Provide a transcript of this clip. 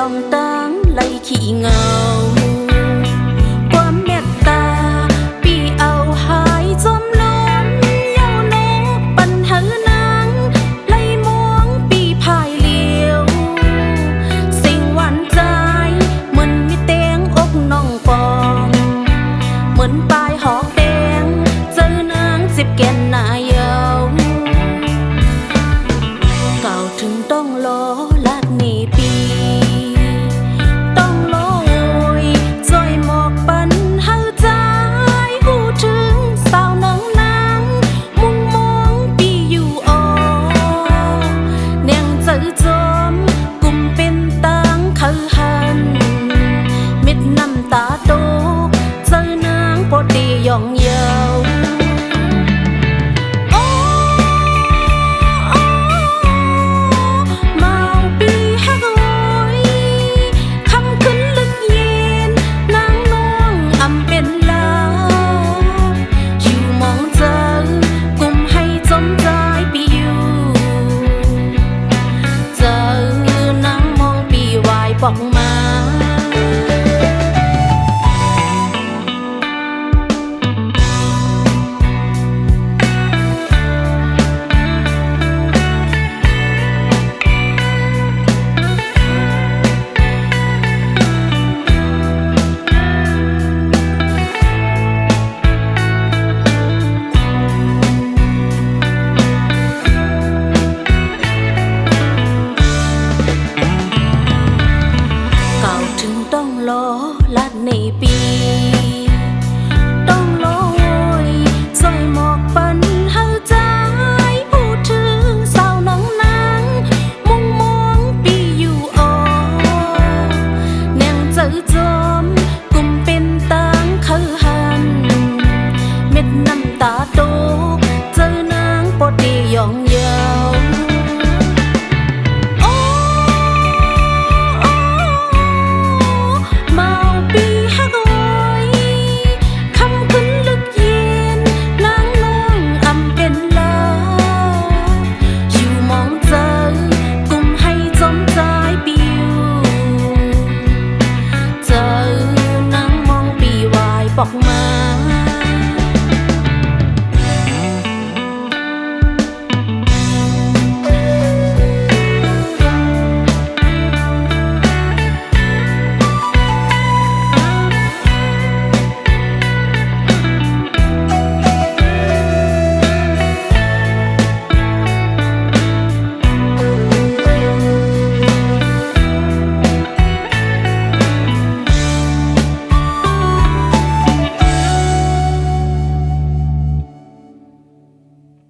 องตั้งไล่ขี้เงาความเมตตาปีเอาหายจมล้นเย้าโนปัญหานางไล่มองปีพายเลี้ยวสิ่งหวานใจเหมือนมีเตียงอกน้องปองเหมือนปลายหอกแดงเจอนางเจ็บแก่นหน้าเยาเก่าถึงต้องรอลาดนี่ปีต้องรอโอยจอยหมอกปันเฮาใจหูถึงสาวนางนางมุงมองปีอยู่อ่อแนงเจอจอมกุมเป็นตังเขาหันมิดน้ำตาโตเจอนางพอดีย่องเยาบอกมา